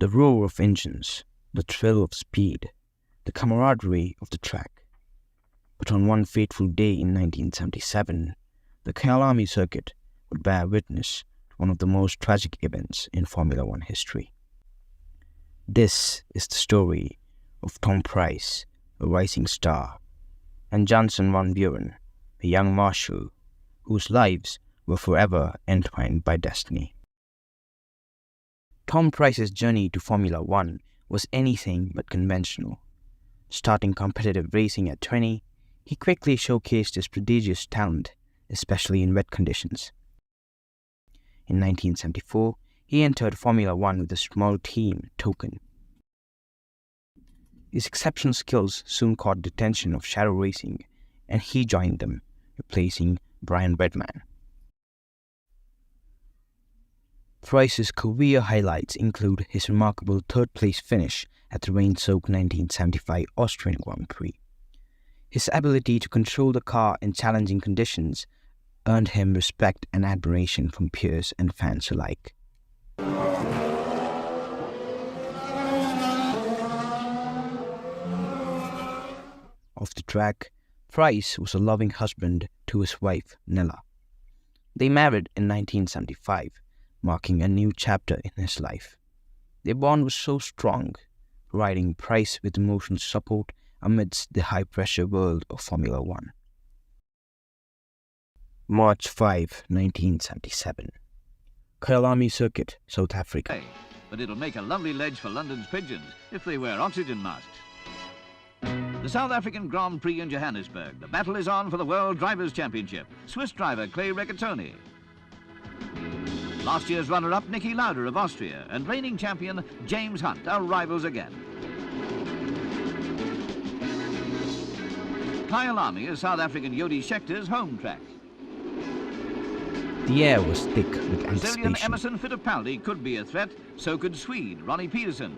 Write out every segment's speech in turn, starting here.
The roar of engines, the thrill of speed, the camaraderie of the track. But on one fateful day in 1977, the Kyalami circuit would bear witness to one of the most tragic events in Formula One history. This is the story of Tom Pryce, a rising star, and Vansen van Vuuren, a young marshal whose lives were forever entwined by destiny. Tom Pryce's journey to Formula One was anything but conventional. Starting competitive racing at 20, he quickly showcased his prodigious talent, especially in wet conditions. In 1974, he entered Formula One with a small team, Token. His exceptional skills soon caught the attention of Shadow Racing, and he joined them, replacing Brian Redman. Pryce's career highlights include his remarkable third-place finish at the rain-soaked 1975 Austrian Grand Prix. His ability to control the car in challenging conditions earned him respect and admiration from peers and fans alike. Off the track, Pryce was a loving husband to his wife, Nella. They married in 1975, marking a new chapter in his life. Their bond was so strong, providing Pryce with emotional support amidst the high-pressure world of Formula One. March 5, 1977. Kyalami Circuit, South Africa. But it'll make a lovely ledge for London's pigeons if they wear oxygen masks. The South African Grand Prix in Johannesburg. The battle is on for the World Drivers' Championship. Swiss driver Clay Regazzoni. Last year's runner-up Niki Lauda of Austria and reigning champion James Hunt are rivals again. Kyalami is South African Jody Schechter's home track. The air was thick with Brazilian anticipation. Emerson Fittipaldi could be a threat, so could Swede Ronnie Peterson.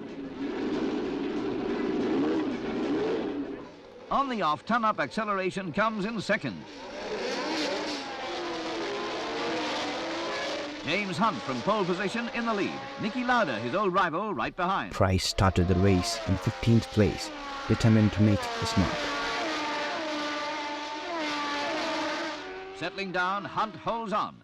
On the off, ton-up acceleration comes in second. James Hunt from pole position in the lead. Niki Lauda, his old rival, right behind. Pryce started the race in 15th place, determined to make his mark. Settling down, Hunt holds on.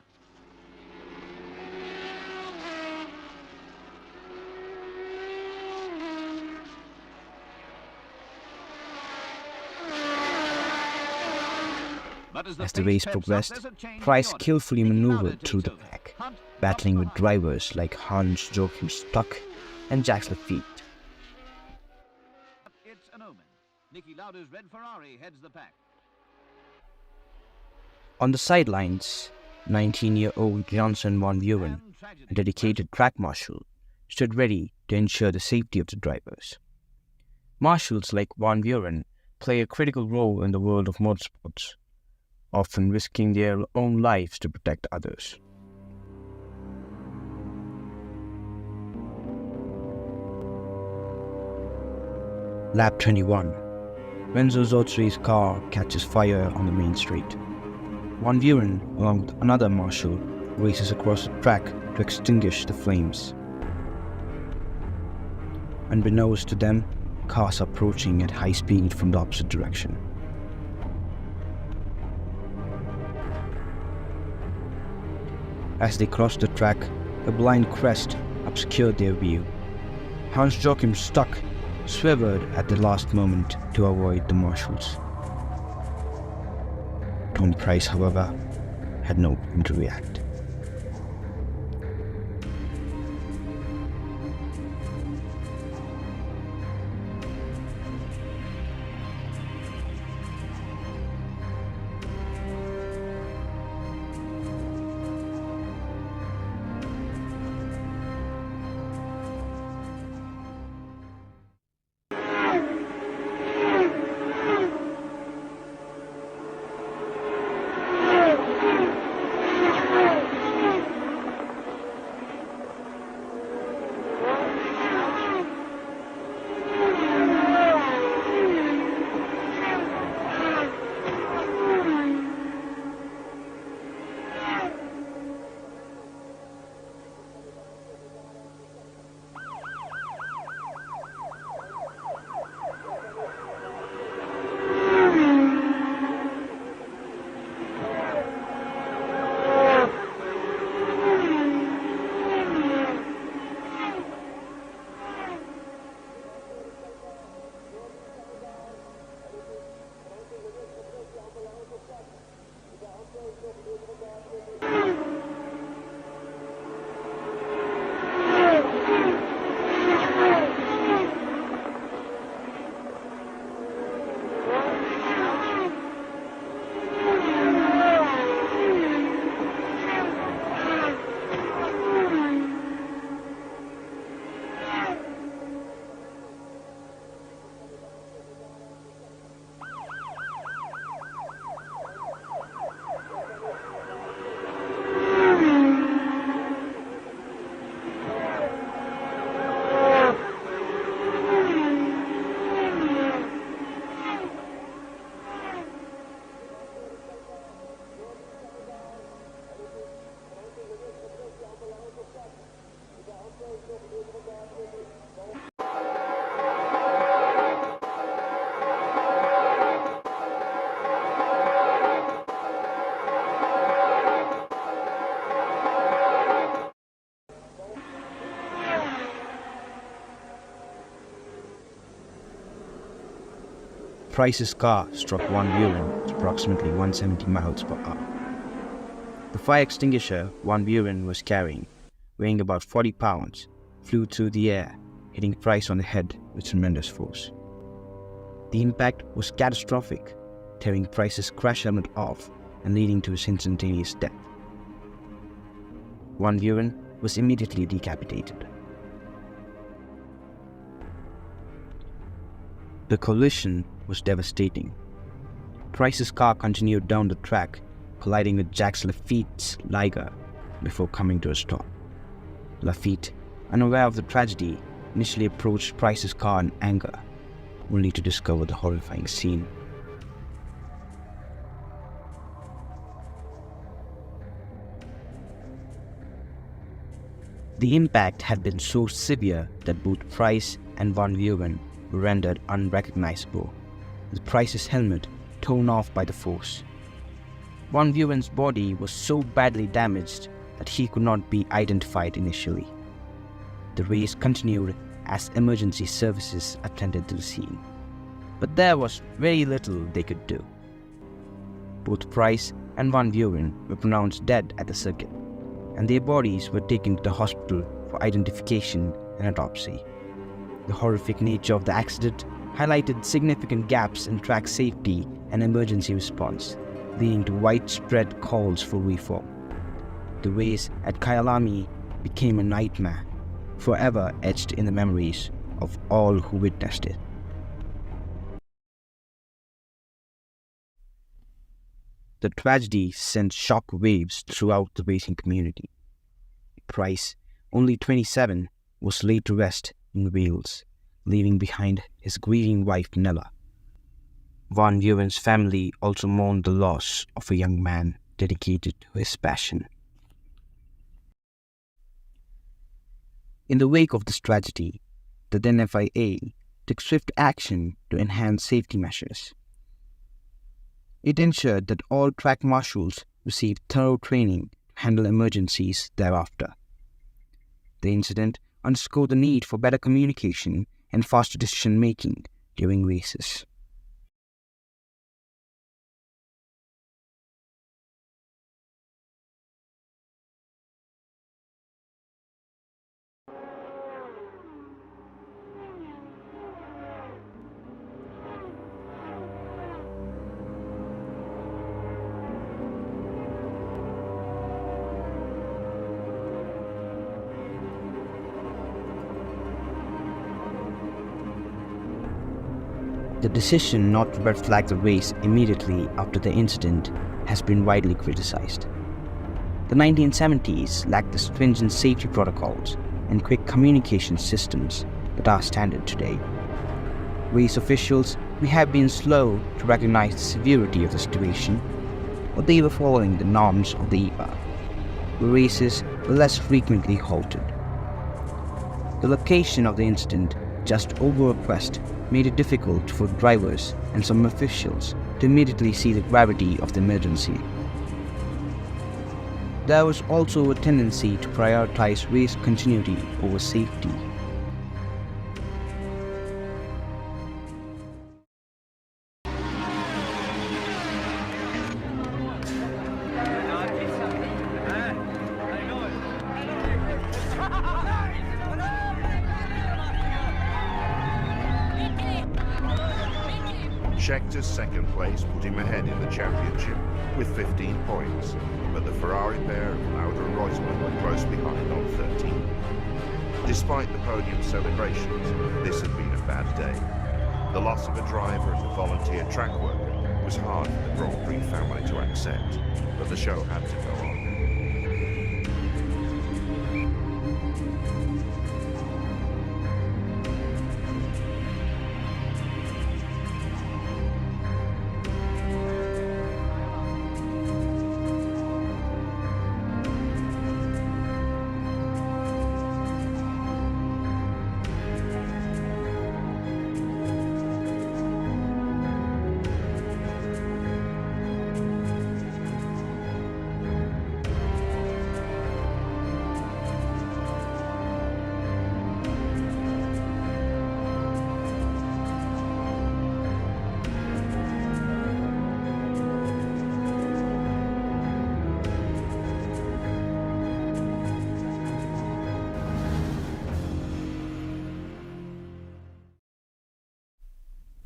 As the race progressed, Pryce skillfully maneuvered through the pack, battling with drivers like Hans-Joachim Stuck and Jacques Lafitte. It's an omen. Niki Lauda's red Ferrari heads the pack. On the sidelines, 19-year-old Vansen van Vuuren, a dedicated track marshal, stood ready to ensure the safety of the drivers. Marshals like van Vuuren play a critical role in the world of motorsports, often risking their own lives to protect others. Lap 21. Renzo Zottri's car catches fire on the main straight. Van Vuuren, along with another marshal, races across the track to extinguish the flames. Unbeknownst to them, cars are approaching at high speed from the opposite direction. As they crossed the track, a blind crest obscured their view. Hans-Joachim Stuck swerved at the last moment to avoid the marshals. Tom Pryce, however, had no time to react. Pryce's car struck Van Vuuren at approximately 170 miles per hour. The fire extinguisher Van Vuuren was carrying, weighing about 40 pounds, flew through the air, hitting Pryce on the head with tremendous force. The impact was catastrophic, tearing Pryce's crash helmet off and leading to his instantaneous death. Van Vuuren was immediately decapitated. The collision was devastating. Pryce's car continued down the track, colliding with Jacques Laffitte's Liger before coming to a stop. Laffitte, unaware of the tragedy, initially approached Pryce's car in anger, only to discover the horrifying scene. The impact had been so severe that both Pryce and Van Vuuren were rendered unrecognizable, with Pryce's helmet torn off by the force. Van Vuuren's body was so badly damaged that he could not be identified initially. The race continued as emergency services attended to the scene, but there was very little they could do. Both Pryce and Van Vuuren were pronounced dead at the circuit, and their bodies were taken to the hospital for identification and autopsy. The horrific nature of the accident highlighted significant gaps in track safety and emergency response, leading to widespread calls for reform. The race at Kyalami became a nightmare, forever etched in the memories of all who witnessed it. The tragedy sent shockwaves throughout the racing community. Pryce, only 27, was laid to rest in Wales, leaving behind his grieving wife Nella. Van Vuuren's family also mourned the loss of a young man dedicated to his passion. In the wake of this tragedy, the then FIA took swift action to enhance safety measures. It ensured that all track marshals received thorough training to handle emergencies thereafter. The incident underscored the need for better communication and faster decision-making during races. The decision not to red flag the race immediately after the incident has been widely criticized. The 1970s lacked the stringent safety protocols and quick communication systems that are standard today. Race officials may have been slow to recognize the severity of the situation, or they were following the norms of the era, where races were less frequently halted. The location of the incident, just over a crest, made it difficult for drivers and some officials to immediately see the gravity of the emergency. There was also a tendency to prioritize race continuity over safety. Schechter's second place put him ahead in the championship with 15 points, but the Ferrari pair of Lauda and Reutemann were close behind on 13. Despite the podium celebrations, this had been a bad day. The loss of a driver and a volunteer track worker was hard for the Grand Prix family to accept, but the show had to go on.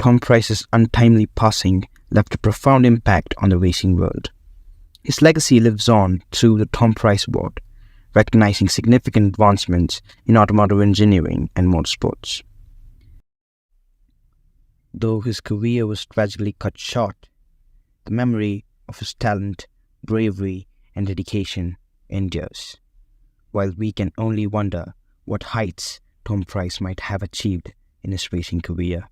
Tom Pryce's untimely passing left a profound impact on the racing world. His legacy lives on through the Tom Pryce Award, recognizing significant advancements in automotive engineering and motorsports. Though his career was tragically cut short, the memory of his talent, bravery, and dedication endures, while we can only wonder what heights Tom Pryce might have achieved in his racing career.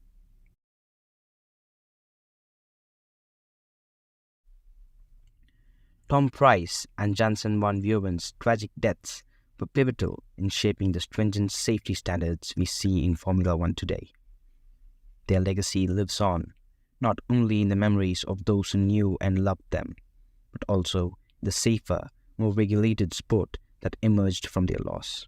Tom Pryce and Vansen van Vuuren's tragic deaths were pivotal in shaping the stringent safety standards we see in Formula One today. Their legacy lives on, not only in the memories of those who knew and loved them, but also the safer, more regulated sport that emerged from their loss.